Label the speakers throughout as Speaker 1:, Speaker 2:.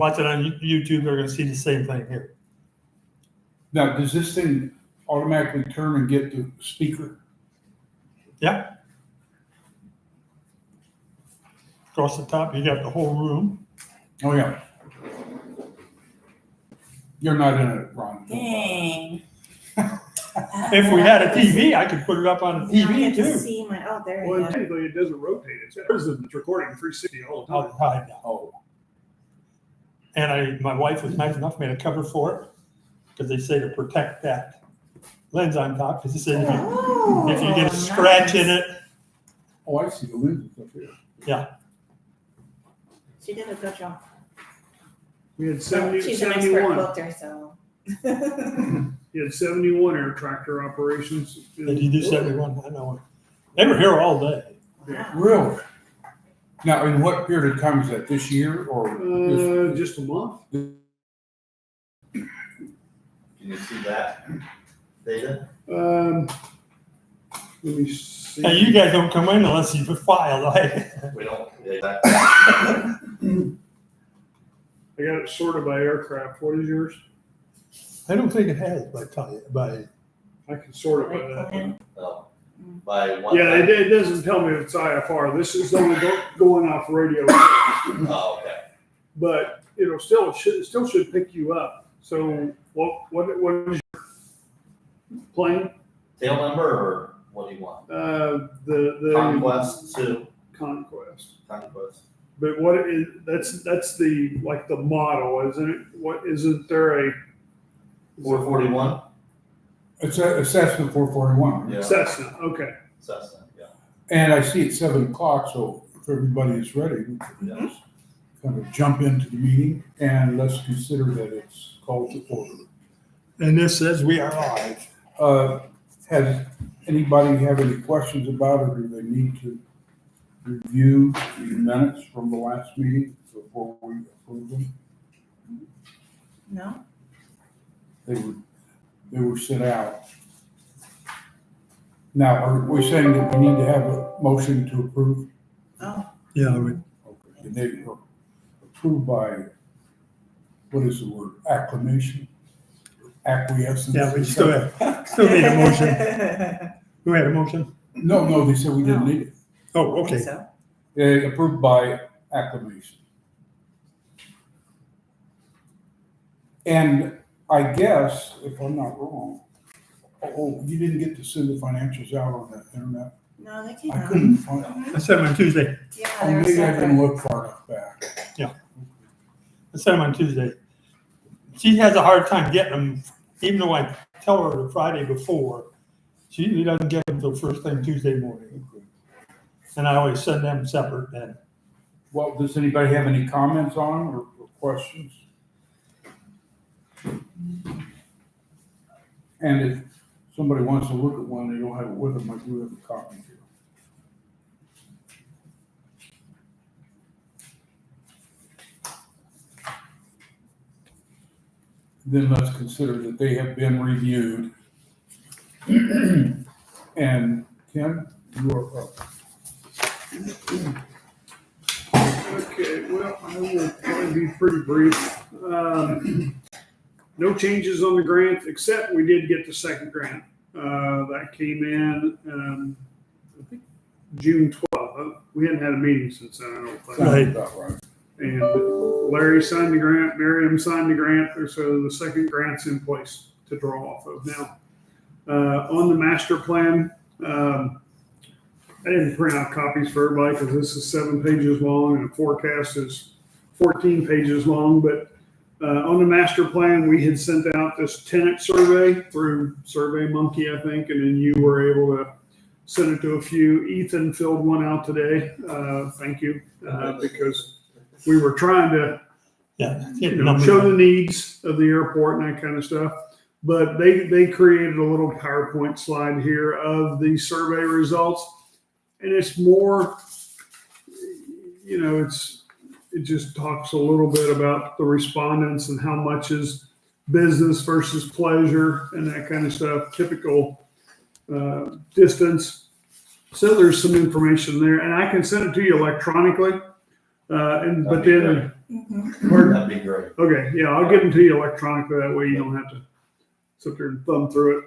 Speaker 1: watch it on YouTube, they're gonna see the same thing here.
Speaker 2: Now, does this thing automatically turn and get the speaker?
Speaker 1: Yeah. Across the top, you got the whole room.
Speaker 2: Oh, yeah. You're not in it, Ron.
Speaker 3: Dang.
Speaker 1: If we had a TV, I could put it up on the
Speaker 3: Now I
Speaker 1: TV
Speaker 3: get to
Speaker 1: too.
Speaker 3: see my, oh, there you
Speaker 4: Well,
Speaker 3: go.
Speaker 4: technically, it doesn't rotate. It's recording 360 all the
Speaker 1: All
Speaker 4: time.
Speaker 1: the time now.
Speaker 2: Oh,
Speaker 1: And my wife was nice enough, made a cover for it, because they say to protect that lens on top, because they say if you get a scratch in it,
Speaker 2: oh, I see the lenses up here.
Speaker 1: yeah.
Speaker 3: She did a good job.
Speaker 4: We had 70,
Speaker 3: She's an expert
Speaker 4: 71.
Speaker 3: quilter, so.
Speaker 4: You had 71 air tractor operations.
Speaker 1: Did you do 71? I know. They were here all day.
Speaker 3: Wow.
Speaker 2: Really? Now, in what period of time is that? This year or?
Speaker 4: Just a month.
Speaker 5: Can you see that data?
Speaker 4: Let me see.
Speaker 1: Now, you guys don't come in unless you file, right?
Speaker 5: We don't, exactly.
Speaker 4: I got it sorted by aircraft. What is yours?
Speaker 1: I don't think it has by
Speaker 4: I can sort it by that.
Speaker 5: Oh, by one.
Speaker 4: Yeah, it doesn't tell me if it's IFR. This is only going off radio,
Speaker 5: Oh, okay.
Speaker 4: but it still should pick you up. So what is your plane?
Speaker 5: Tail number or what do you want?
Speaker 4: The
Speaker 5: Conquest 2.
Speaker 4: Conquest.
Speaker 5: Conquest.
Speaker 4: But what is that's the like the model, isn't it? What isn't there a
Speaker 5: 441?
Speaker 2: It's a Cessna 441.
Speaker 5: Yeah.
Speaker 4: Cessna? Okay.
Speaker 5: Cessna, yeah.
Speaker 2: And I see it's 7 o'clock, so if everybody is ready, we can
Speaker 5: Yeah.
Speaker 2: just kind of jump into the meeting and let's consider that it's called to order.
Speaker 1: and this says we are live.
Speaker 2: Has anybody have any questions about it, or do they need to review the minutes from the last meeting before we approve them?
Speaker 3: No?
Speaker 2: They were sent out. Now, are we saying that we need to have a motion to approve?
Speaker 3: Oh,
Speaker 1: Yeah,
Speaker 2: Okay. And they were approved by, what is the word, acclamation? Acquiescence?
Speaker 1: yeah, we still need a motion. We had a motion?
Speaker 2: No, they said we didn't need it.
Speaker 1: Oh,
Speaker 3: I think
Speaker 1: okay.
Speaker 3: so.
Speaker 2: They approved by acclamation. And I guess, if I'm not wrong, you didn't get to send the financials out on the internet?
Speaker 3: No, they came
Speaker 2: I
Speaker 3: out.
Speaker 2: couldn't find it.
Speaker 1: I sent them on Tuesday.
Speaker 3: Yeah,
Speaker 2: Oh,
Speaker 3: they were
Speaker 2: maybe I
Speaker 3: separate.
Speaker 2: didn't look far enough back.
Speaker 1: I sent them on Tuesday. She has a hard time getting them, even though I tell her the Friday before. She usually doesn't get them until first thing Tuesday morning. And I always send them separate then.
Speaker 2: Well, does anybody have any comments on them or questions? And if somebody wants to look at one, they don't have it with them, I do have a copy here. Then let's consider that they have been reviewed. And Ken, you are up.
Speaker 4: Okay. Well, I will probably be pretty brief. No changes on the grant, except we did get the second grant. That came in, I think June 12th. We hadn't had a meeting since then, I don't think.
Speaker 1: Right.
Speaker 2: About right.
Speaker 4: And Larry signed the grant, Miriam signed the grant, so the second grant's in place to draw off of now. On the master plan, I didn't print out copies for everybody because this is 7 pages long and the forecast is 14 pages long. But on the master plan, we had sent out this tenant survey through SurveyMonkey, I think, and then you were able to send it to a few. Ethan filled one out today. Thank you, because we were trying to show the needs of the airport and that kind of stuff. But they created a little PowerPoint slide here of the survey results. And it's more, it just talks a little bit about the respondents and how much is business versus pleasure and that kind of stuff, typical distance. So there's some information there, and I can send it to you electronically. But then
Speaker 3: Mhm.
Speaker 5: That'd be great.
Speaker 4: Okay, yeah, I'll get them to you electronically. That way you don't have to sit there and thumb through it.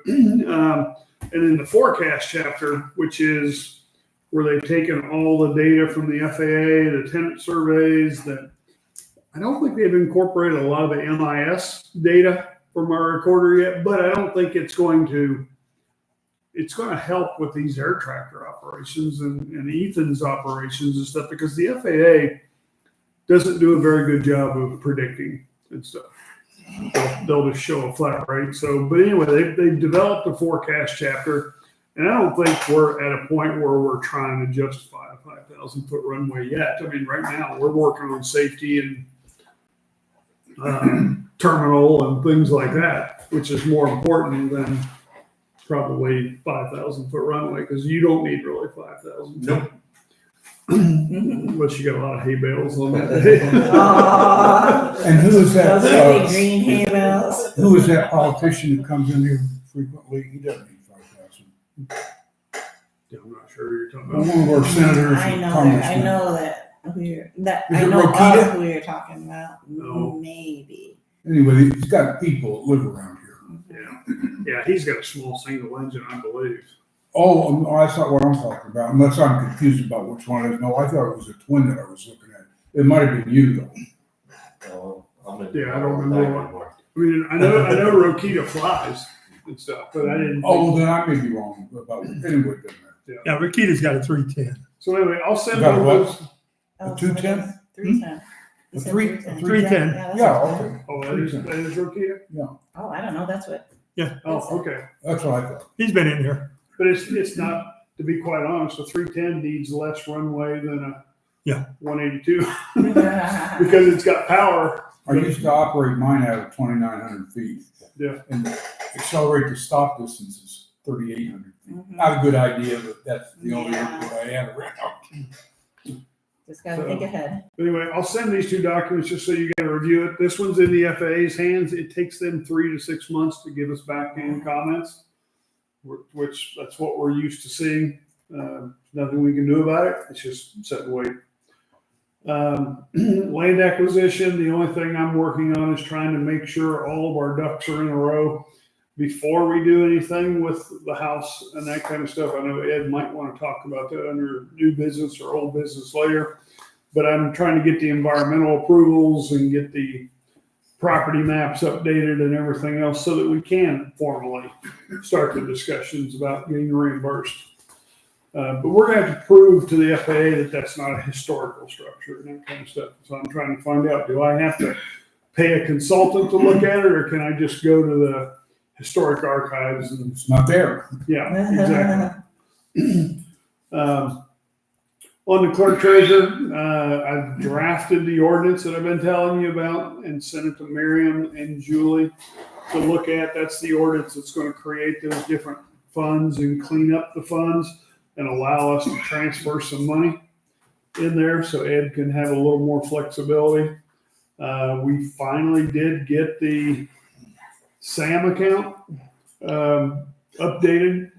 Speaker 4: And then the forecast chapter, which is where they've taken all the data from the FAA, the tenant surveys, that I don't think they've incorporated a lot of the MIS data from our recorder yet, but I don't think it's going to help with these air tractor operations and Ethan's operations and stuff, because the FAA doesn't do a very good job of predicting and stuff. They'll just show a flat rate. So, but anyway, they've developed a forecast chapter, and I don't think we're at a point where we're trying to justify a 5,000 foot runway yet. I mean, right now we're working on safety and terminal and things like that, which is more important than probably 5,000 foot runway, because you don't need really 5,000.
Speaker 5: Nope.
Speaker 4: Unless you got a lot of hay bales on that day.
Speaker 3: Aw,
Speaker 2: And who is that?
Speaker 3: those really green hay bales.
Speaker 2: Who is that politician who comes in here frequently? He doesn't need 5,000.
Speaker 4: Yeah, I'm not sure who you're talking
Speaker 2: One
Speaker 4: about.
Speaker 2: of our senators
Speaker 3: I
Speaker 2: and
Speaker 3: know
Speaker 2: congressmen.
Speaker 3: that
Speaker 2: Is
Speaker 3: I
Speaker 2: it
Speaker 3: know
Speaker 2: Rokita?
Speaker 3: of who you're talking about.
Speaker 4: No.
Speaker 3: Maybe.
Speaker 2: Anyway, he's got people that live around here.
Speaker 4: Yeah, he's got a small single engine, I believe.
Speaker 2: Oh, that's not what I'm talking about, unless I'm confused about which one it is. No, I thought it was a twin that I was looking at. It might have been you, though.
Speaker 5: Oh, I'm in.
Speaker 4: Yeah, I don't remember what. I mean, I know Rokita flies and stuff, but I didn't.
Speaker 2: Oh, well, then I may be wrong about it. Anyway, it doesn't matter.
Speaker 1: Yeah, Rakita's got a 310.
Speaker 4: So anyway, I'll send
Speaker 2: You got
Speaker 4: one
Speaker 2: what?
Speaker 4: of those.
Speaker 3: Oh,
Speaker 2: 210?
Speaker 3: 310. You
Speaker 2: A
Speaker 3: said
Speaker 2: 310.
Speaker 1: 310.
Speaker 3: that's
Speaker 2: Yeah,
Speaker 3: what-
Speaker 2: okay.
Speaker 4: Oh, that is Rokita?
Speaker 3: Oh, I don't know. That's what.
Speaker 4: Oh, okay.
Speaker 2: That's what I thought.
Speaker 1: He's been in here.
Speaker 4: But it's not, to be quite honest, a 310 needs less runway than a
Speaker 1: Yeah.
Speaker 4: 182 because it's got power.
Speaker 2: I used to operate mine out at 2,900 feet.
Speaker 4: Yeah.
Speaker 2: And the accelerate to stop distance is 3,800 feet.
Speaker 3: Mhm.
Speaker 2: Not a good idea, but that's the only
Speaker 3: Yeah.
Speaker 2: airport I have around.
Speaker 3: Just gotta think ahead.
Speaker 4: Anyway, I'll send these two documents just so you can review it. This one's in the FAA's hands. It takes them 3 to 6 months to give us back any comments, which that's what we're used to seeing. Nothing we can do about it. It's just sit and wait. Land acquisition, the only thing I'm working on is trying to make sure all of our ducks are in a row before we do anything with the house and that kind of stuff. I know Ed might want to talk about that under new business or old business later, but I'm trying to get the environmental approvals and get the property maps updated and everything else so that we can formally start the discussions about getting reimbursed. But we're going to have to prove to the FAA that that's not a historical structure and that kind of stuff. So I'm trying to find out, do I have to pay a consultant to look at it, or can I just go to the historic archives and
Speaker 2: It's not there.
Speaker 4: yeah, exactly. On the clerk treasurer, I've drafted the ordinance that I've been telling you about and sent it to Miriam and Julie to look at. That's the ordinance that's going to create those different funds and clean up the funds and allow us to transfer some money in there so Ed can have a little more flexibility. We finally did get the SAM account updated.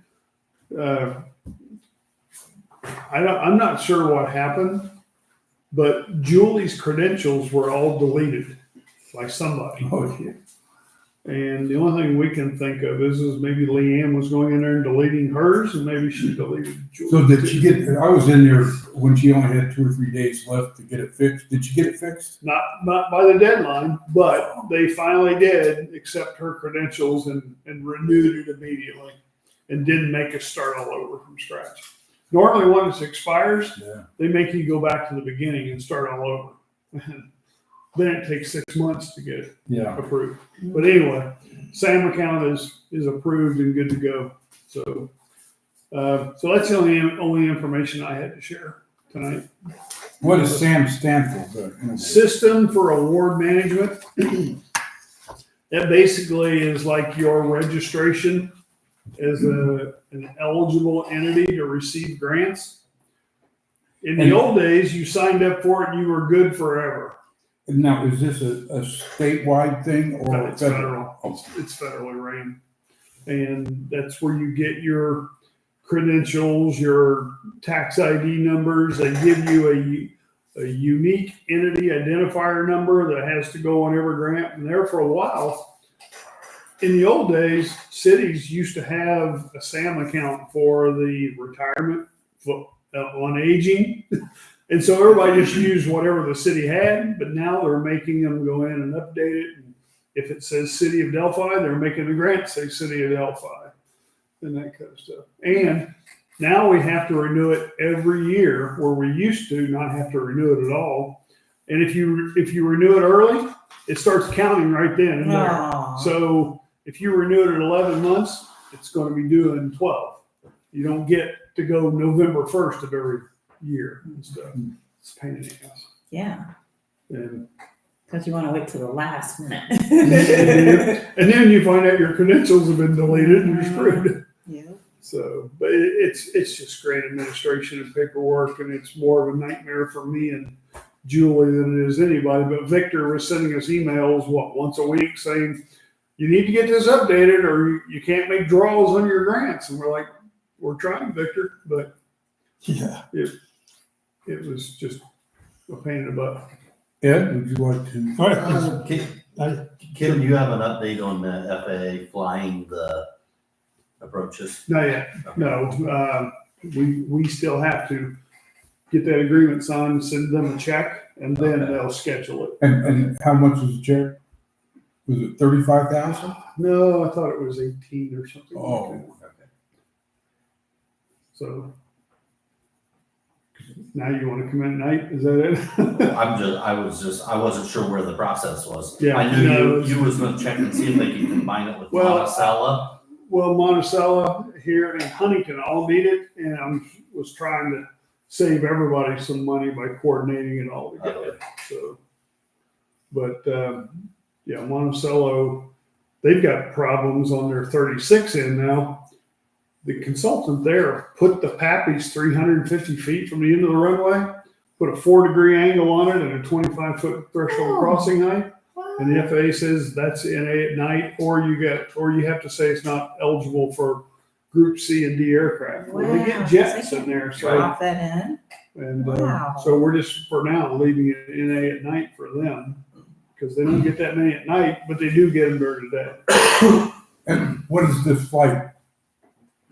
Speaker 4: I'm not sure what happened, but Julie's credentials were all deleted by somebody.
Speaker 2: Oh, yeah.
Speaker 4: And the only thing we can think of is maybe Leanne was going in there and deleting hers, and maybe she deleted Julie's.
Speaker 2: So did she get, I was in there when she only had 2 or 3 days left to get it fixed. Did she get it fixed?
Speaker 4: Not by the deadline, but they finally did accept her credentials and renewed it immediately and didn't make us start all over from scratch. Normally, when it expires,
Speaker 2: Yeah.
Speaker 4: they make you go back to the beginning and start all over. Then it takes 6 months to get it
Speaker 2: Yeah.
Speaker 4: approved. But anyway, SAM account is approved and good to go. So that's the only information I had to share tonight.
Speaker 2: What does SAM stand for?
Speaker 4: System for Award Management. That basically is like your registration as an eligible entity to receive grants. In the old days, you signed up for it and you were good forever.
Speaker 2: Now, is this a statewide thing or
Speaker 4: It's federal. It's federally ran. And that's where you get your credentials, your tax ID numbers. They give you a unique entity identifier number that has to go on every grant. And there for a while, in the old days, cities used to have a SAM account for the retirement on aging. And so everybody just used whatever the city had, but now they're making them go in and update it. And if it says City of Delphi, they're making the grant say City of Delphi and that kind of stuff. And now we have to renew it every year, where we used to not have to renew it at all. And if you renew it early, it starts counting right then and there.
Speaker 3: Aw.
Speaker 4: So if you renew it at 11 months, it's going to be due in 12. You don't get to go November 1st of every year and stuff. It's a pain in the ass.
Speaker 3: Yeah,
Speaker 4: And
Speaker 3: because you want to wait till the last minute.
Speaker 4: and then you find out your credentials have been deleted and you're screwed.
Speaker 3: Yeah.
Speaker 4: So, but it's just great administration and paperwork, and it's more of a nightmare for me and Julie than it is anybody. But Victor was sending us emails, once a week saying, you need to get this updated or you can't make draws on your grants. And we're like, we're trying, Victor, but
Speaker 1: Yeah.
Speaker 4: it was just a pain in the butt.
Speaker 2: Ed, would you like to?
Speaker 1: All right.
Speaker 5: Kim, do you have an update on the FAA flying the approaches?
Speaker 4: Not yet. No, we still have to get that agreement signed, send them a check, and then
Speaker 5: Okay.
Speaker 4: they'll schedule it.
Speaker 2: And how much was the check? Was it 35,000?
Speaker 4: No, I thought it was 18 or something. like
Speaker 2: Oh,
Speaker 4: that.
Speaker 5: Okay.
Speaker 4: So now you want to come in at night? Is that it?
Speaker 5: I wasn't sure where the process was.
Speaker 4: Yeah,
Speaker 5: I knew
Speaker 4: no,
Speaker 5: you was gonna check and see if they could combine it with
Speaker 4: Well,
Speaker 5: Monticello.
Speaker 4: Well, Monticello here and Huntington all need it, and I was trying to save everybody some money by coordinating it all together. So, but yeah, Monticello, they've got problems on their 36 in now. The consultant there put the Pappies 350 feet from the end of the runway, put a 4-degree angle on it and a 25-foot threshold
Speaker 3: Oh.
Speaker 4: crossing height. And the FAA says that's NA at night, or you have to say it's not eligible for Group C and D aircraft. Well, they
Speaker 3: Wow.
Speaker 4: get jets in there, so
Speaker 3: Drop that in.
Speaker 4: and
Speaker 3: Wow.
Speaker 4: so we're just for now leaving it NA at night for them because they don't get that many at night, but they do get them during the day.
Speaker 2: and what is this flight?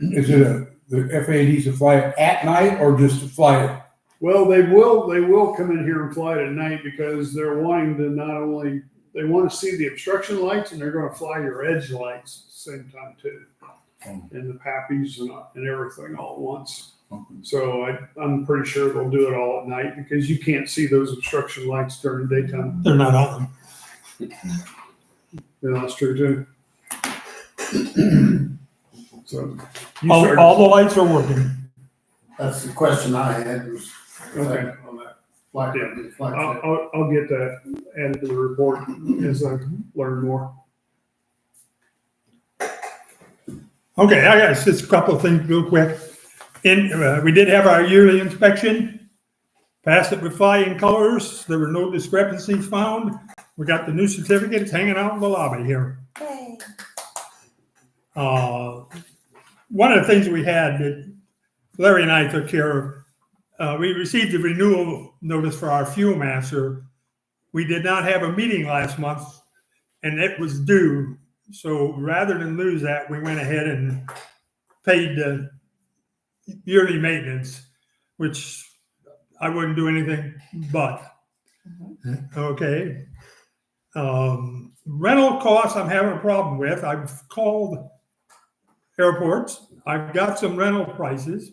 Speaker 2: Is it the FAA needs to fly it at night or just to fly it?
Speaker 4: Well, they will come in here and fly it at night because they're wanting to not only they want to see the obstruction lights and they're going to fly your edge lights at the same time too, and the Pappies and everything all at once. So I'm pretty sure they'll do it all at night because you can't see those obstruction lights during the daytime.
Speaker 1: They're not on.
Speaker 4: Yeah, that's true too. So
Speaker 1: All the lights are working.
Speaker 6: That's the question I had was,
Speaker 4: Okay.
Speaker 6: on that flight,
Speaker 4: Yeah.
Speaker 6: the flight.
Speaker 4: I'll get that added to the report as I learn more.
Speaker 1: Okay, I got just a couple of things real quick. We did have our yearly inspection. Passed it with flying colors. There were no discrepancies found. We got the new certificates hanging out in the lobby here.
Speaker 3: Yay.
Speaker 1: One of the things we had that Larry and I took care of, we received a renewal notice for our fuel master. We did not have a meeting last month and it was due. So rather than lose that, we went ahead and paid the yearly maintenance, which I wouldn't do anything but. Okay. Rental costs I'm having a problem with. I've called airports. I've got some rental prices.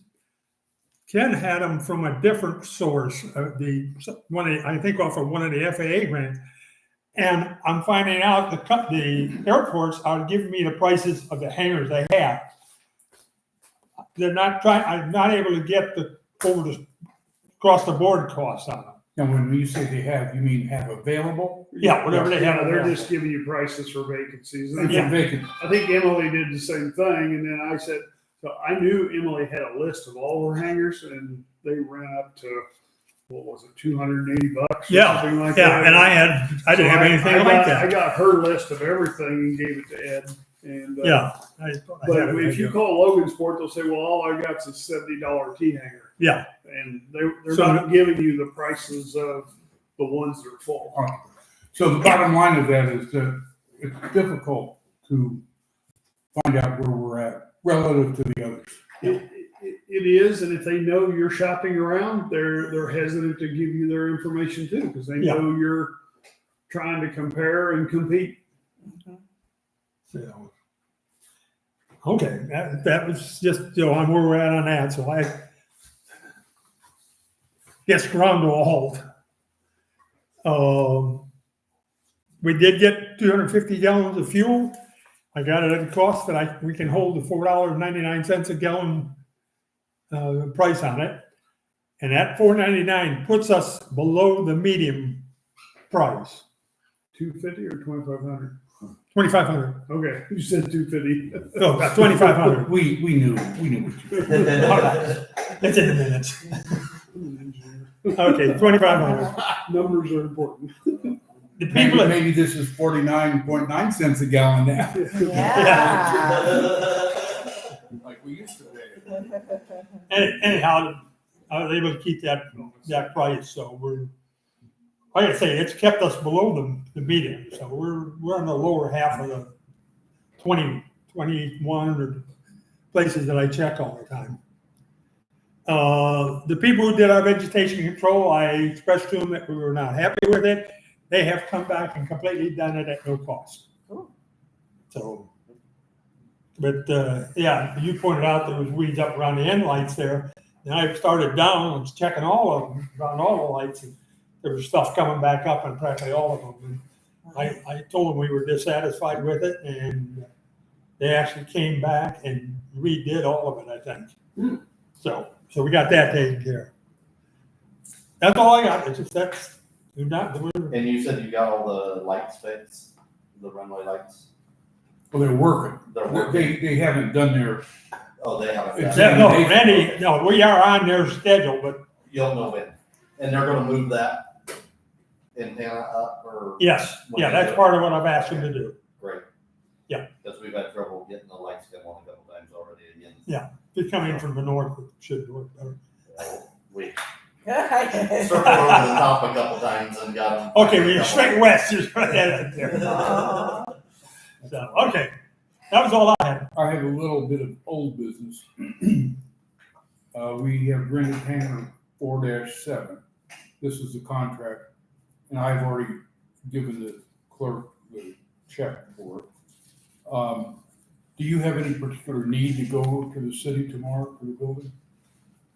Speaker 1: Ken had them from a different source, I think off of one of the FAA grants. And I'm finding out the airports are giving me the prices of the hangars they have. I'm not able to get across the board costs on them.
Speaker 2: And when you say they have, you mean have available?
Speaker 1: Yeah, whatever they have.
Speaker 4: Yeah, they're
Speaker 1: available.
Speaker 4: just giving you prices for vacancies.
Speaker 2: If
Speaker 1: Yeah.
Speaker 2: they're vacant.
Speaker 4: I think Emily did the same thing, and then I said, so I knew Emily had a list of all her hangars, and they ran up to what was it, $280 or
Speaker 1: Yeah,
Speaker 4: something like
Speaker 1: yeah,
Speaker 4: that.
Speaker 1: and I didn't have anything like
Speaker 4: I
Speaker 1: that.
Speaker 4: got her list of everything and gave it to Ed. And
Speaker 1: Yeah.
Speaker 4: but if you call Logansport, they'll say, well, all I got's a $70 T hanger.
Speaker 1: Yeah,
Speaker 4: And they're
Speaker 1: So-
Speaker 4: not giving you the prices of the ones that are full.
Speaker 2: So the bottom line of that is that it's difficult to find out where we're at relative to the others.
Speaker 4: It is, and if they know you're shopping around, they're hesitant to give you their information too, because they
Speaker 1: Yeah.
Speaker 4: know you're trying to compare and compete.
Speaker 1: so. Okay, that was just, on where we're at on that, so I guess ground to a halt. We did get 250 gallons of fuel. I got it at a cost that we can hold the $4.99 a gallon price on it. And that $4.99 puts us below the medium price,
Speaker 4: 250 or 2,500?
Speaker 1: 2,500.
Speaker 4: Okay, you said 250.
Speaker 1: No, about 2,500.
Speaker 2: We knew what you
Speaker 1: All right. It's in the minutes. Okay, 2,500.
Speaker 4: Numbers are important.
Speaker 1: The people that
Speaker 2: Maybe this is 49.9 cents a gallon now. Like we used to pay.
Speaker 1: anyhow, I was able to keep that price, so we're, like I say, it's kept us below the median, so we're in the lower half of the 20, 21 or places that I check all the time. The people who did our vegetation control, I expressed to them that we were not happy with it. They have come back and completely done it at no cost.
Speaker 3: Cool.
Speaker 1: So, but yeah, you pointed out there was weeds up around the end lights there. And I started down, I was checking all of them, around all the lights, and there was stuff coming back up on practically all of them. And I told them we were dissatisfied with it, and they actually came back and redid all of it, I think. So we got that taken care of. That's all I got. It's just
Speaker 5: And you said you got all the lights fixed, the runway lights?
Speaker 2: Well, they're working.
Speaker 5: They're working.
Speaker 2: They haven't done their,
Speaker 5: Oh, they haven't.
Speaker 2: It's
Speaker 5: done it.
Speaker 1: no, Randy, no, we are on their schedule, but
Speaker 5: You'll know when. And they're gonna move that antenna up or?
Speaker 1: yes, yeah, that's part of what I've asked them to do.
Speaker 5: Great.
Speaker 1: Yeah.
Speaker 5: Because we've had trouble getting the lights come on a couple times already again.
Speaker 1: If you're coming from the north, it should work better.
Speaker 5: We circled over the top a couple times and got them.
Speaker 1: Okay, we straight west, just right there. So, okay, that was all I had.
Speaker 2: I have a little bit of old business. We have rented hangar 4-7. This is the contract, and I've already given the clerk the check for it. Do you have any particular need to go to the city tomorrow for the building?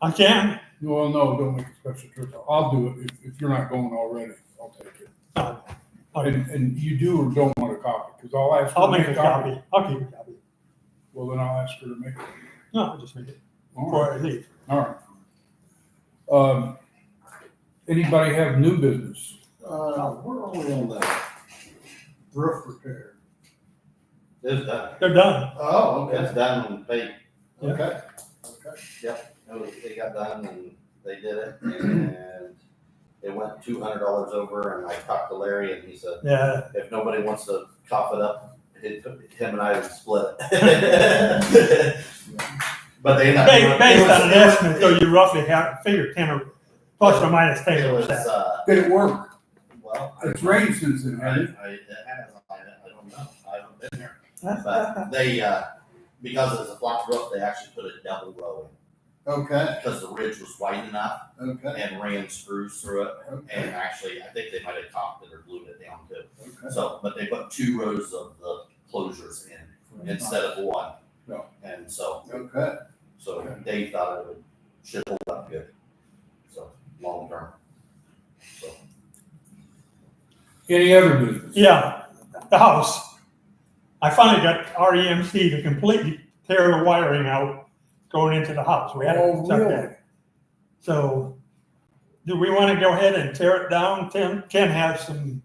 Speaker 1: I can.
Speaker 2: Well, no, don't make a special trip. I'll do it if you're not going already. I'll take it. And you do or don't want a copy, because I'll ask her
Speaker 1: I'll
Speaker 2: to
Speaker 1: make a copy. I'll keep a copy.
Speaker 2: Well, then I'll ask her to make it.
Speaker 1: No, I'll just make it
Speaker 2: All
Speaker 1: before
Speaker 2: right.
Speaker 1: I leave.
Speaker 2: All right. Anybody have new business?
Speaker 6: Where are we on that roof repair?
Speaker 5: It's done.
Speaker 1: They're done.
Speaker 6: Oh,
Speaker 5: It's done and paid.
Speaker 6: Okay.
Speaker 5: It got done and they did it and it went $200 over and I talked to Larry and he said,
Speaker 1: Yeah.
Speaker 5: if nobody wants to cough it up, him and I would split it. But they ended up.
Speaker 1: Based on an estimate, though, you roughly figure 10 or plus or minus
Speaker 5: It was,
Speaker 1: 10%.
Speaker 2: Did it work?
Speaker 5: well.
Speaker 2: It's rained since then, hasn't it?
Speaker 5: I don't know, I haven't been there. But they, because it's a flat roof, they actually put a double row
Speaker 6: Okay,
Speaker 5: in, because the ridge was wide enough
Speaker 6: okay,
Speaker 5: and ran screws through it.
Speaker 6: okay,
Speaker 5: And actually, I think they might have topped it or glued it down too.
Speaker 6: okay.
Speaker 5: So, but they put 2 rows of the closures in instead of 1.
Speaker 2: No.
Speaker 5: And so
Speaker 6: Okay,
Speaker 5: Dave thought it should hold up good. So, long term. So,
Speaker 2: Any other business?
Speaker 1: Yeah, the house. I finally got REMC to completely tear the wiring out going into the house. We had
Speaker 2: Oh,
Speaker 1: to check
Speaker 2: really?
Speaker 1: that. So, do we want to go ahead and tear it down? Ken has some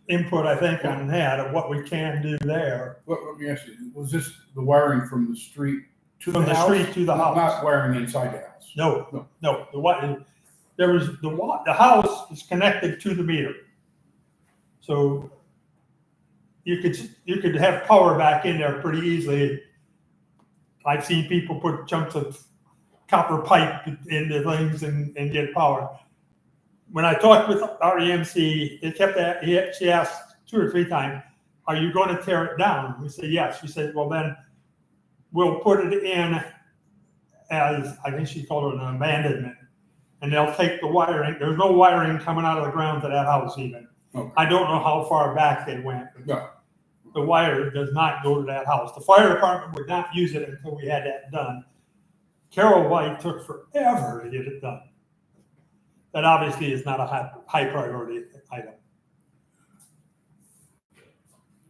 Speaker 1: input, I think, on that of what we can do there.
Speaker 2: Let me ask you, was this the wiring from the street to
Speaker 1: From
Speaker 2: the
Speaker 1: the
Speaker 2: house?
Speaker 1: street to the house.
Speaker 2: Not wiring inside the house?
Speaker 1: No, the house is connected to the meter. So you could have power back in there pretty easily. I've seen people put chunks of copper pipe into things and get power. When I talked with our EMC, she asked 2 or 3 times, are you going to tear it down? We said, yes. She said, well, then we'll put it in as, I think she called it an abandonment. And they'll take the wiring. There's no wiring coming out of the ground to that house even.
Speaker 2: Okay.
Speaker 1: I don't know how far back they went.
Speaker 2: Yeah.
Speaker 1: The wire does not go to that house. The fire department would not use it until we had that done. Carol White took forever to get it done. That obviously is not a high priority item.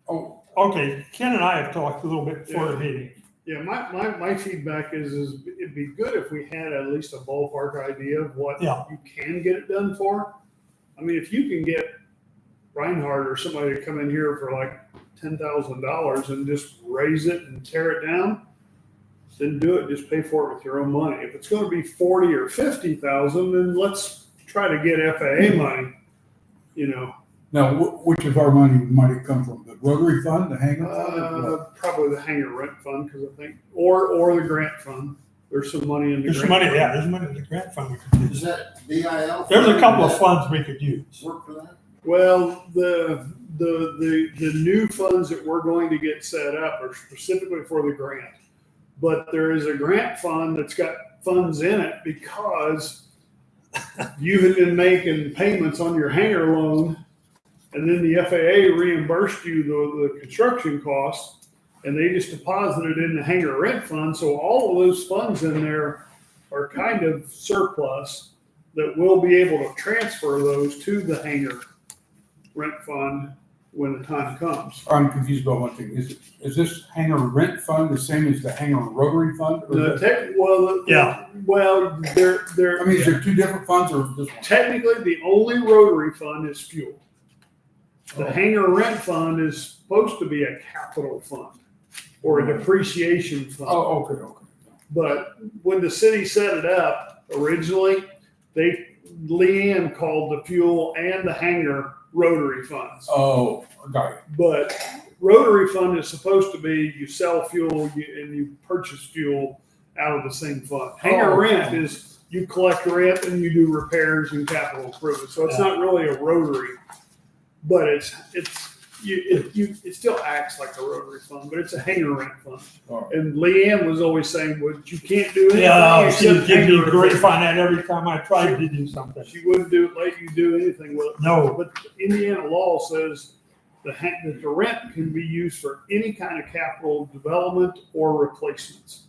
Speaker 2: Oh,
Speaker 1: Okay, Ken and I have talked a little bit before the meeting.
Speaker 4: Yeah, my feedback is it'd be good if we had at least a ballpark idea of what
Speaker 1: Yeah.
Speaker 4: you can get it done for. I mean, if you can get Reinhardt or somebody to come in here for like $10,000 and just raise it and tear it down, then do it. Just pay for it with your own money. If it's going to be 40 or 50,000, then let's try to get FAA money. You know,
Speaker 2: now, which of our money might it come from? The Rotary Fund, the hangar fund? or what?
Speaker 4: probably the hangar rent fund because I think, or the grant fund. There's some money in the
Speaker 1: There's
Speaker 4: grant
Speaker 1: money,
Speaker 4: fund.
Speaker 1: yeah, there's money in the grant fund we could
Speaker 6: Is
Speaker 1: use.
Speaker 6: that BIL?
Speaker 1: There's a couple of funds we could use.
Speaker 6: Work for that?
Speaker 4: Well, the new funds that we're going to get set up are specifically for the grant. But there is a grant fund that's got funds in it because you had been making payments on your hangar loan, and then the FAA reimbursed you the construction costs, and they just deposited in the hangar rent fund. So all of those funds in there are kind of surplus that we'll be able to transfer those to the hangar rent fund when the time comes.
Speaker 2: I'm confused about one thing. Is this hangar rent fund the same as the hangar Rotary Fund? Or
Speaker 4: The
Speaker 2: is it-
Speaker 1: Yeah.
Speaker 4: Well,
Speaker 2: I mean, is there 2 different funds or just one?
Speaker 4: technically the only Rotary fund is fuel. The hangar rent fund is supposed to be a capital fund or a depreciation fund.
Speaker 2: Oh, okay.
Speaker 4: But when the city set it up originally, Leanne called the fuel and the hangar Rotary funds.
Speaker 2: Oh, got it.
Speaker 4: But Rotary fund is supposed to be you sell fuel and you purchase fuel out of the same fund. Hangar
Speaker 2: Oh.
Speaker 4: rent is you collect rent and you do repairs and capital improvements. So it's not really a Rotary, but it still acts like a Rotary fund, but it's a hangar rent fund.
Speaker 2: All right.
Speaker 4: And Leanne was always saying, well, you can't do anything.
Speaker 1: Yeah, she
Speaker 4: except
Speaker 1: gives me
Speaker 4: hangar
Speaker 1: grief
Speaker 4: repairs."
Speaker 1: on that every time I tried to do something.
Speaker 4: She wouldn't let you do anything with it.
Speaker 1: No,
Speaker 4: But Indiana law says that the rent can be used for any kind of capital development or replacements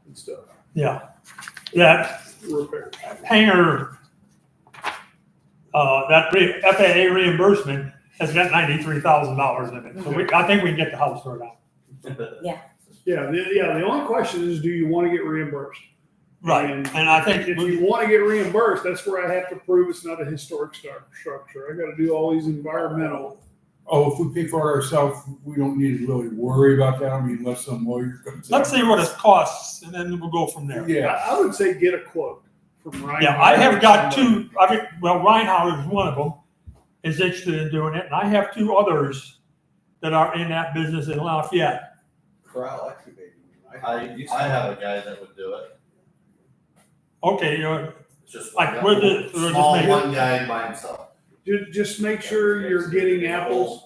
Speaker 4: and stuff.
Speaker 1: yeah. That
Speaker 4: Repair.
Speaker 1: hangar, FAA reimbursement has got $93,000 in it. So I think we can get the house sorted out.
Speaker 4: Yeah, the only question is, do you want to get reimbursed?
Speaker 1: Right, and I think,
Speaker 4: If you want to get reimbursed, that's where I have to prove it's not a historic structure. I got to do all these environmental.
Speaker 2: Oh, if we pay for it ourselves, we don't need to really worry about that. I mean, unless some lawyer comes in.
Speaker 1: let's see what it costs, and then we'll go from there.
Speaker 2: Yeah.
Speaker 4: I would say get a quote from Ryan.
Speaker 1: Yeah, I have got 2, Reinhardt is one of them, is interested in doing it, and I have 2 others that are in that business in Lafayette.
Speaker 6: Corral excavating.
Speaker 5: I have a guy that would do it.
Speaker 1: Okay,
Speaker 5: It's just
Speaker 1: Like,
Speaker 5: one
Speaker 1: we're
Speaker 5: guy.
Speaker 1: just- we're just
Speaker 5: Small
Speaker 1: making-
Speaker 5: one guy by himself.
Speaker 4: Just make sure you're getting apples.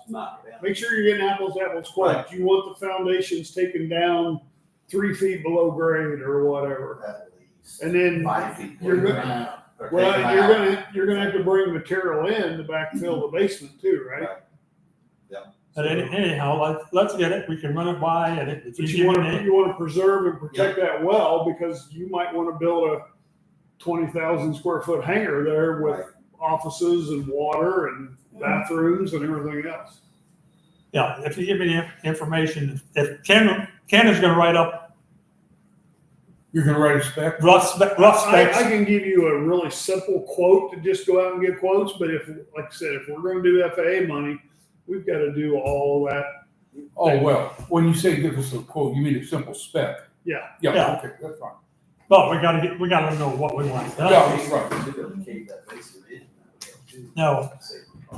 Speaker 4: Make sure you're getting apples to apples quotes. You want the foundations taken down 3 feet below grade or whatever.
Speaker 5: At least
Speaker 4: And then
Speaker 5: 5 feet.
Speaker 4: you're
Speaker 5: below
Speaker 4: gonna-
Speaker 5: ground, or
Speaker 4: Well,
Speaker 5: take them out.
Speaker 4: you're gonna have to bring material in to backfill the basement too, right?
Speaker 1: But anyhow, let's get it, we can run it by, and if
Speaker 4: But
Speaker 1: you
Speaker 4: you
Speaker 1: give
Speaker 4: want
Speaker 1: me
Speaker 4: to preserve and protect that well because you might want to build a 20,000 square foot hangar there with offices and water and bathrooms and everything else.
Speaker 1: yeah, if you give me the information, if Ken is gonna write up
Speaker 2: You're gonna write a spec?
Speaker 1: rough
Speaker 4: I
Speaker 1: specs.
Speaker 4: can give you a really simple quote to just go out and get quotes, but if, like I said, if we're going to do FAA money, we've got to do all that.
Speaker 2: Oh, well, when you say give us a quote, you mean a simple spec?
Speaker 4: Yeah.
Speaker 2: Yeah,
Speaker 1: Yeah.
Speaker 2: okay, that's fine.
Speaker 1: But we gotta know what we want.
Speaker 2: Yeah, that's right.
Speaker 1: No,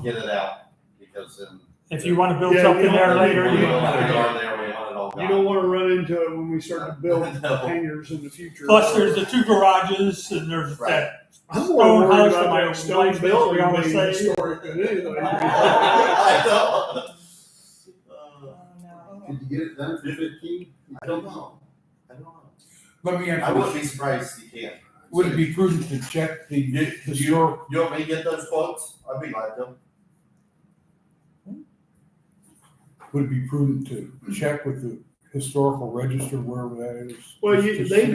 Speaker 5: Get it out, because then.
Speaker 1: if you wanna build
Speaker 4: Yeah,
Speaker 1: something
Speaker 4: you
Speaker 1: there
Speaker 4: don't-
Speaker 1: later,
Speaker 5: We
Speaker 1: you
Speaker 5: don't want to
Speaker 1: can.
Speaker 5: go in there, we want it all well
Speaker 4: You don't want to run into it when we start to build
Speaker 5: No.
Speaker 4: hangars in the future.
Speaker 1: Plus, there's the 2 garages, and there's
Speaker 5: Right.
Speaker 1: that
Speaker 4: I'm
Speaker 1: stone
Speaker 4: more worried
Speaker 1: house
Speaker 4: about
Speaker 1: that my
Speaker 4: that stone
Speaker 1: wife
Speaker 4: building
Speaker 1: we always
Speaker 4: being
Speaker 1: say.
Speaker 4: historic than anything.
Speaker 5: I know.
Speaker 6: Did you get it done for 15?
Speaker 5: I don't know.
Speaker 2: Let me
Speaker 5: I
Speaker 2: answer
Speaker 5: wouldn't
Speaker 2: this.
Speaker 5: be surprised if you can.
Speaker 2: Would it be prudent to check the historic?
Speaker 5: You want me to get those quotes? I'd be glad to.
Speaker 2: Would it be prudent to check with the historical register wherever that is?
Speaker 4: Well,
Speaker 2: Just to
Speaker 4: they've
Speaker 2: see?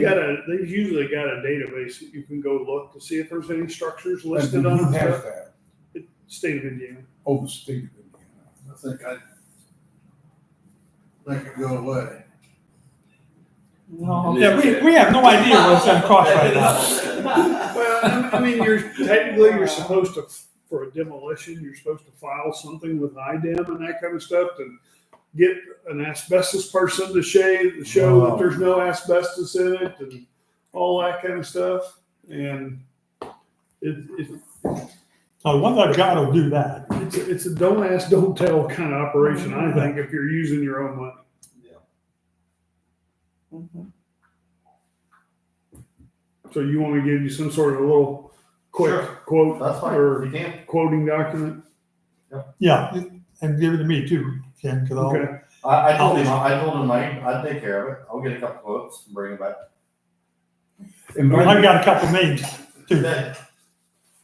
Speaker 4: usually got a database that you can go look to see if there's any structures
Speaker 2: And
Speaker 4: listed
Speaker 2: who
Speaker 4: on
Speaker 2: has
Speaker 4: the
Speaker 2: that?
Speaker 4: state of Indiana.
Speaker 2: Oh, the state of Indiana.
Speaker 6: I think I'd make it go away.
Speaker 3: No.
Speaker 1: Yeah, we have no idea what it's gonna cost right now.
Speaker 4: Well, I mean, you're supposed to, for a demolition, you're supposed to file something with IDEM and that kind of stuff to get an asbestos person to show that there's no asbestos in it and all that kind of stuff. And
Speaker 1: So the one I've got will do that.
Speaker 4: it's a don't ask, don't tell kind of operation, I think, if you're using your own money.
Speaker 3: Mhm.
Speaker 4: So you want me to give you some sort of a little quick
Speaker 5: Sure.
Speaker 4: quote
Speaker 5: That's fine.
Speaker 4: or
Speaker 5: You can.
Speaker 4: quoting document?
Speaker 1: Yeah, and give it to me too, Ken, because I'll.
Speaker 4: Okay.
Speaker 5: I told him I'd take care of it. I'll get a couple quotes and bring it back.
Speaker 2: And by
Speaker 1: I've got a couple names too.
Speaker 5: Okay.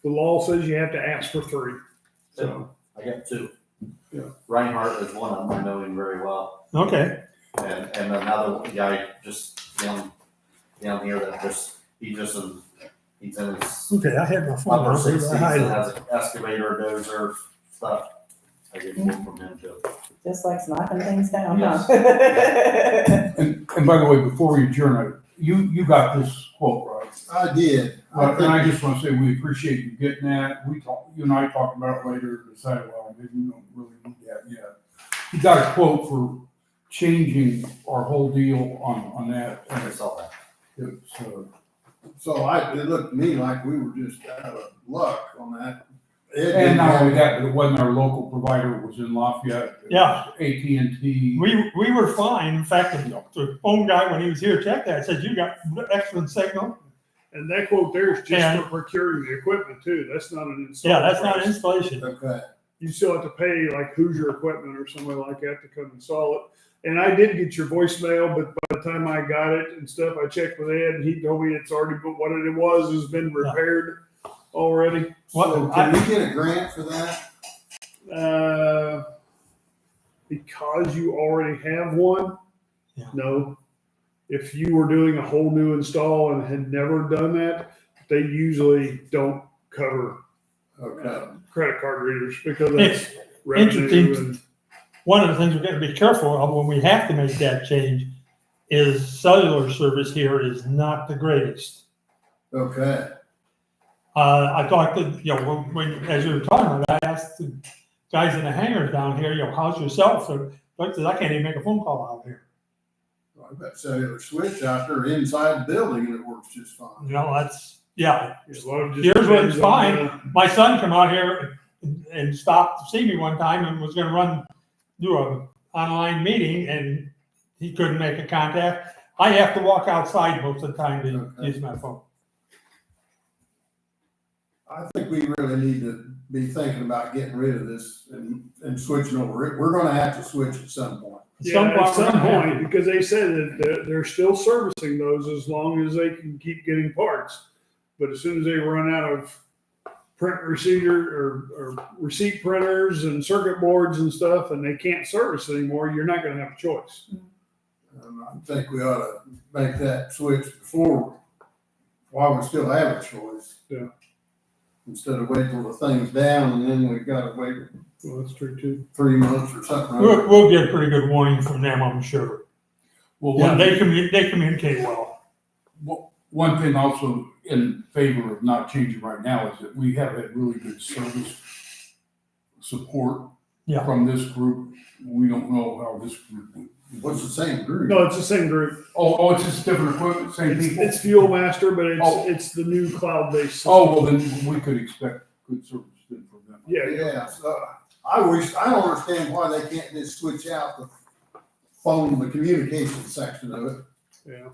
Speaker 4: The law says you have to ask for 3. So,
Speaker 5: I got 2.
Speaker 4: Yeah.
Speaker 5: Reinhardt is one of them. I know him very well.
Speaker 1: Okay,
Speaker 5: And another guy just down here that he's in his
Speaker 1: okay, I had my phone
Speaker 5: upper
Speaker 1: on.
Speaker 5: 60s
Speaker 1: I hide
Speaker 5: and
Speaker 1: it.
Speaker 5: has an excavator, dozer, stuff. I get one from him too.
Speaker 3: Just likes knocking things down,
Speaker 5: Yes.
Speaker 3: huh?
Speaker 2: and by the way, before we adjourn, you got this quote, right?
Speaker 6: I did.
Speaker 2: And I just want to say, we appreciate you getting that. You and I talked about it later, decided, well, maybe we don't really need that yet. You got a quote for changing our whole deal on that.
Speaker 5: I saw that.
Speaker 2: It's,
Speaker 6: So it looked to me like we were just out of luck on that.
Speaker 2: and not only that, but it wasn't our local provider, it was in Lafayette. It
Speaker 1: Yeah.
Speaker 2: was AT&T.
Speaker 1: We were fine. In fact, the phone guy, when he was here, checked that, said, you got excellent signal.
Speaker 4: and that quote there is just
Speaker 1: And-
Speaker 4: for procuring the equipment too. That's not an install.
Speaker 1: Yeah, that's not
Speaker 4: price.
Speaker 1: installation.
Speaker 6: Okay.
Speaker 4: You still have to pay like Hoosier Equipment or somebody like that to come install it. And I did get your voicemail, but by the time I got it and stuff, I checked with Ed and he told me it's already, but what it was has been repaired already.
Speaker 6: So
Speaker 1: What,
Speaker 6: can we get a grant for that?
Speaker 4: Because you already have one?
Speaker 1: Yeah.
Speaker 4: No. If you were doing a whole new install and had never done that, they usually don't cover
Speaker 6: Okay.
Speaker 4: credit card readers because that's
Speaker 1: It's
Speaker 4: revenue
Speaker 1: interesting.
Speaker 4: and
Speaker 1: one of the things we're gonna be careful of when we have to make that change is cellular service here is not the greatest.
Speaker 6: Okay.
Speaker 1: I talked to, as you were talking about, I asked the guys in the hangars down here, how's your cell service? Like, I can't even make a phone call out here.
Speaker 6: Well, I've got cellular switch out there inside the building and it works just fine.
Speaker 1: That's, yeah.
Speaker 4: a lot of just
Speaker 1: Here's what it's
Speaker 4: depends on
Speaker 1: fine. My son come out here and stopped to see me one time and was gonna do a online meeting and he couldn't make a contact. I have to walk outside most of the time to
Speaker 6: Okay.
Speaker 1: use my phone.
Speaker 6: I think we really need to be thinking about getting rid of this and switching over. We're gonna have to switch at some point.
Speaker 1: At some point,
Speaker 4: at
Speaker 1: we're
Speaker 4: some
Speaker 1: gonna have
Speaker 4: point, because they said that they're still servicing those as long as they can keep getting parts. But as soon as they run out of print or receipt printers and circuit boards and stuff, and they can't service anymore, you're not gonna have a choice.
Speaker 6: I think we ought to make that switch while we still have a choice.
Speaker 4: Yeah.
Speaker 6: Instead of waiting till the thing's down and then we've got to wait
Speaker 4: Well, that's true too.
Speaker 6: 3 months or something.
Speaker 1: We'll get a pretty good warning from them, I'm sure.
Speaker 2: Well,
Speaker 1: Yeah,
Speaker 2: one,
Speaker 1: they communicate well.
Speaker 2: one thing also in favor of not changing right now is that we have had really good service support
Speaker 1: Yeah.
Speaker 2: from this group. We don't know how this group would.
Speaker 6: What's the same group?
Speaker 4: No, it's the same group.
Speaker 2: Oh, it's just different equipment, same people?
Speaker 4: It's Fuel Master, but
Speaker 2: Oh.
Speaker 4: it's the new cloud-based system.
Speaker 2: Oh, well, then we could expect good service then from them.
Speaker 4: Yeah,
Speaker 6: Yeah, so I don't understand why they can't just switch out the phone, the communication section of it,
Speaker 4: Yeah.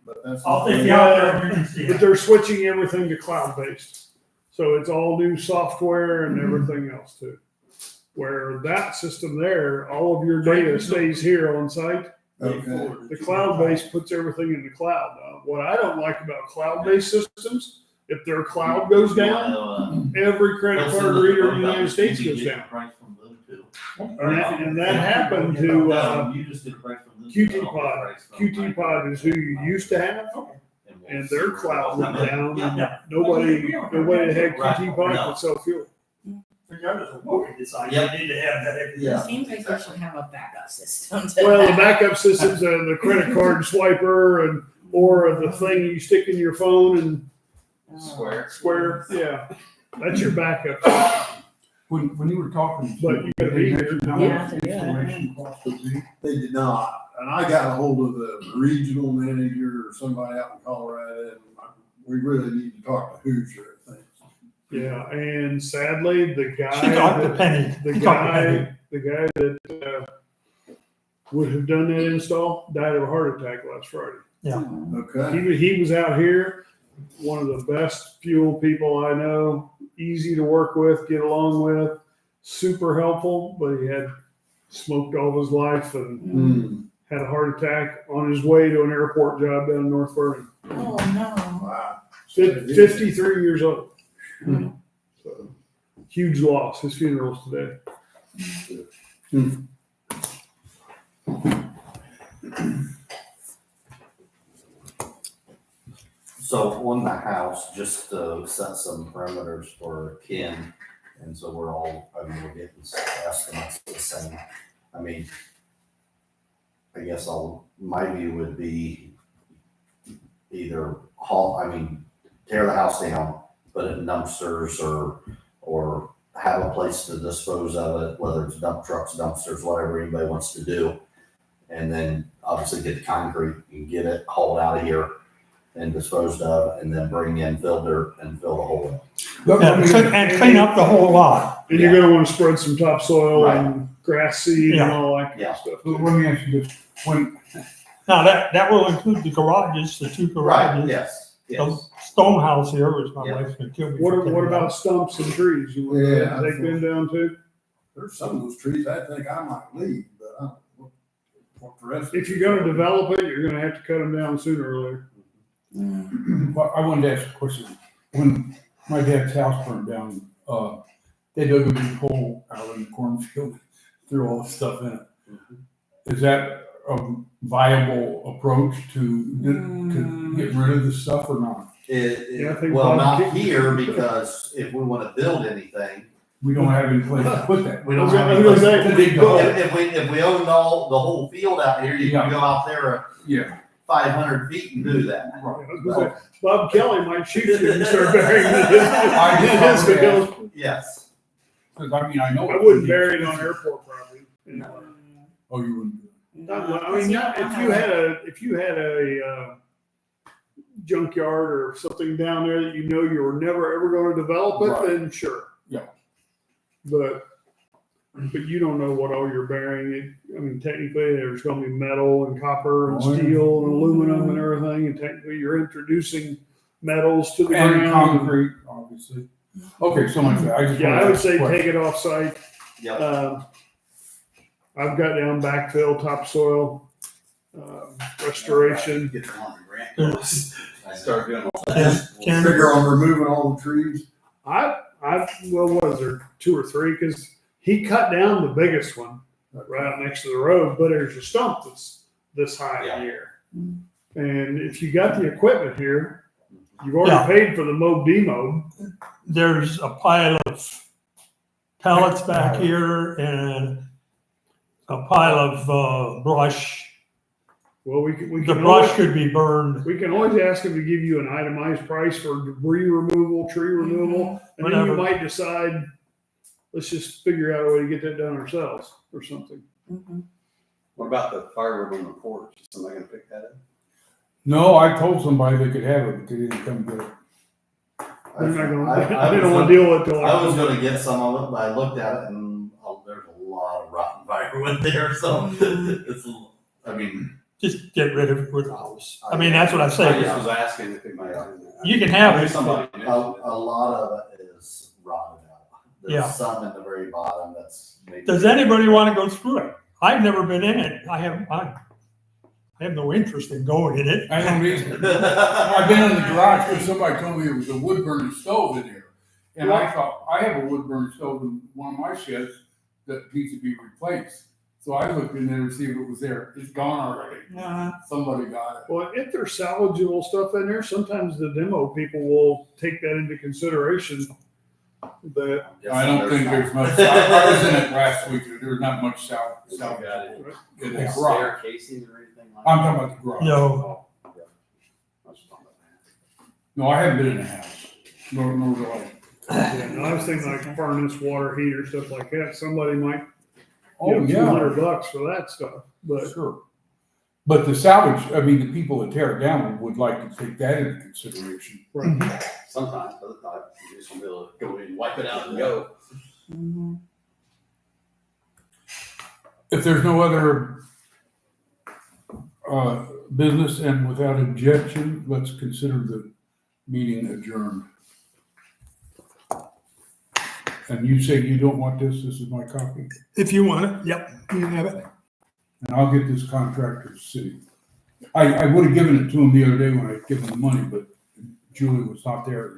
Speaker 6: but that's.
Speaker 1: I'll take you out there and you can see
Speaker 4: But
Speaker 1: it.
Speaker 4: they're switching everything to cloud-based. So it's all new software and everything else too. Where that system there, all of your data stays here on site.
Speaker 6: Okay.
Speaker 4: The cloud-based puts everything in the cloud. What I don't like about cloud-based systems, if their cloud goes down, every credit card reader in the United States goes down. And that happened to
Speaker 5: You just get a price from them.
Speaker 4: QT Pod. QT Pod is who you used to have, and their cloud went down, and nobody had QT Pod could sell fuel.
Speaker 1: Regardless of what we decide, you need to have that.
Speaker 5: Yeah.
Speaker 3: It seems like we should have a backup system.
Speaker 4: Well, the backup system's the credit card swiper or the thing you stick in your phone and square. Yeah, that's your backup.
Speaker 2: When you were talking.
Speaker 4: But you gotta be here.
Speaker 2: How
Speaker 3: Yeah,
Speaker 2: much
Speaker 3: to do it,
Speaker 2: installation cost would be?
Speaker 6: They did not, and I got a hold of the regional manager or somebody out in Colorado, and we really need to talk to Hoosier, I think.
Speaker 4: Yeah, and sadly, the
Speaker 1: She talked to
Speaker 4: guy,
Speaker 1: Penny.
Speaker 4: the
Speaker 1: She talked to Penny.
Speaker 4: guy that would have done that install died of a heart attack last Friday.
Speaker 6: Okay.
Speaker 4: He was out here, one of the best fuel people I know, easy to work with, get along with, super helpful, but he had smoked all his life and
Speaker 6: Hmm.
Speaker 4: had a heart attack on his way to an airport job down in North Vernon.
Speaker 3: Oh, no.
Speaker 6: Wow.
Speaker 4: 53 years old.
Speaker 3: Hmm.
Speaker 4: So, huge loss. His funeral's today.
Speaker 5: So on the house, just to set some parameters for Ken, and so we're getting estimates the same. I mean, I guess my view would be either tear the house down, put it in dumpsters or have a place to dispose of it, whether it's dump trucks, dumpsters, whatever anybody wants to do. And then obviously get the concrete and get it hauled out of here and disposed of, and then bring in fill dirt and fill the hole
Speaker 1: And clean up the whole lot.
Speaker 4: And you're going to want to spread some topsoil and grass seed and
Speaker 1: Yeah.
Speaker 4: all that kind
Speaker 5: Yeah.
Speaker 4: of stuff.
Speaker 2: But let me ask you this, when,
Speaker 1: Now, that will include the garages, the two
Speaker 5: in. Right,
Speaker 1: garages.
Speaker 5: yes,
Speaker 1: The
Speaker 5: yes.
Speaker 1: stone house here, which my
Speaker 5: Yeah.
Speaker 1: wife's gonna kill me.
Speaker 4: What about stumps and trees? You want
Speaker 6: Yeah,
Speaker 4: to take them down too?
Speaker 6: There's some of those trees I think I might leave, but I don't know what the rest.
Speaker 4: If you're going to develop it, you're going to have to cut them down sooner or later.
Speaker 2: well, I wanted to ask a question. When my dad's house burned down, they dug a big hole out in the cornfield, threw all the stuff in it. Is that a viable approach to get rid of the stuff or not?
Speaker 4: Yeah, I think
Speaker 5: Well,
Speaker 4: Bob
Speaker 5: not
Speaker 4: King-
Speaker 5: here, because if we wanna build anything,
Speaker 2: We don't have any place to put that.
Speaker 5: we don't
Speaker 4: I
Speaker 5: have
Speaker 4: was
Speaker 5: any
Speaker 4: gonna
Speaker 5: place
Speaker 4: say,
Speaker 5: to dig the hole. If we owned the whole field out here, you can
Speaker 2: Yeah.
Speaker 5: go out there
Speaker 2: Yeah.
Speaker 5: 500 feet and do that.
Speaker 4: I was gonna say, Bob Kelly might shoot you if you start burying it in his field.
Speaker 5: Yes.
Speaker 2: Because I mean, I know.
Speaker 4: I wouldn't bury it on airport property. anyway.
Speaker 2: Oh, you wouldn't.
Speaker 4: If you had a junkyard or something down there that you know you were never ever going to develop it,
Speaker 2: Right.
Speaker 4: then sure.
Speaker 2: Yeah.
Speaker 4: But you don't know what all you're burying. I mean, technically, there's going to be metal and copper and
Speaker 2: Oh, yeah.
Speaker 4: steel and aluminum and everything, and technically, you're introducing metals to the
Speaker 2: And
Speaker 4: ground.
Speaker 2: concrete, obviously. Okay, so much. I just.
Speaker 4: Yeah,
Speaker 2: wanted
Speaker 4: I would
Speaker 2: to
Speaker 4: say
Speaker 2: ask a
Speaker 4: take it off site.
Speaker 5: Yep.
Speaker 4: I've got down backfill, topsoil, restoration.
Speaker 5: Get them on the grant.
Speaker 1: There's-
Speaker 5: Start doing all
Speaker 1: Yeah,
Speaker 5: that.
Speaker 1: Ken,
Speaker 6: Figure on removing all the trees.
Speaker 4: Well, was there 2 or 3? Because he cut down the biggest one right out next to the road, but there's a stump that's this high in the air. And if you got the equipment here, you've already paid for the mow demow.
Speaker 1: there's a pile of pallets back here and a pile of brush.
Speaker 4: Well, we
Speaker 1: The
Speaker 4: can
Speaker 1: brush
Speaker 4: always,
Speaker 1: could be burned.
Speaker 4: we can always ask him to give you an itemized price for debris removal, tree removal, and then you
Speaker 1: Whatever.
Speaker 4: might decide, let's just figure out a way to get that done ourselves or something.
Speaker 7: What about the firewood on the porch? Is somebody gonna pick that up?
Speaker 2: No, I told somebody they could have it, but they didn't come get it.
Speaker 4: They're not gonna,
Speaker 5: I
Speaker 4: they
Speaker 5: was
Speaker 4: don't want
Speaker 5: gonna-
Speaker 4: to deal with it till
Speaker 5: I was gonna get some of it, but I looked at it and there's a lot of rotten firewood there, so it's I mean,
Speaker 1: just get rid of it with the house. I mean, that's what I
Speaker 7: I
Speaker 1: say.
Speaker 7: just was asking if it might.
Speaker 1: You can have
Speaker 7: I knew
Speaker 1: it.
Speaker 7: somebody
Speaker 5: a,
Speaker 7: mentioned it.
Speaker 5: a lot of it is rotted out.
Speaker 1: Yeah.
Speaker 5: There's some at the very bottom that's maybe.
Speaker 1: Does anybody want to go through it? I've never been in it. I have no interest in going in it.
Speaker 2: I don't either. I've been in the garage because somebody told me there was a wood burning stove in there. And I thought, I have a wood burning stove in one of my sheds that needs to be replaced. So I looked in there to see if it was there. It's gone already. Somebody got it.
Speaker 4: Well, if there's salvageable stuff in there, sometimes the demo people will take that into consideration. But
Speaker 2: I don't think there's much. I was in it last week. There's not much south in the garage.
Speaker 7: Stair casing or anything like that?
Speaker 2: I'm talking about the garage.
Speaker 1: No,
Speaker 7: I was just talking about that.
Speaker 2: No, I haven't been in a house. Nor do I.
Speaker 4: yeah, no, I was thinking like furnace, water heater, stuff like that. Somebody might
Speaker 2: Oh,
Speaker 4: give
Speaker 2: yeah.
Speaker 4: $200 for that stuff. But
Speaker 2: Sure. But the salvage, I mean, the people that tear it down would like to take that into consideration.
Speaker 7: Sometimes, other times, you just want to be able to go in, wipe it out and go.
Speaker 2: If there's no other business and without objection, let's consider the meeting adjourned. And you say you don't want this, this is my copy,
Speaker 1: if you want it, yep, you can have it.
Speaker 2: and I'll get this contractor to see. I would have given it to him the other day when I gave him the money, but Julie was not there.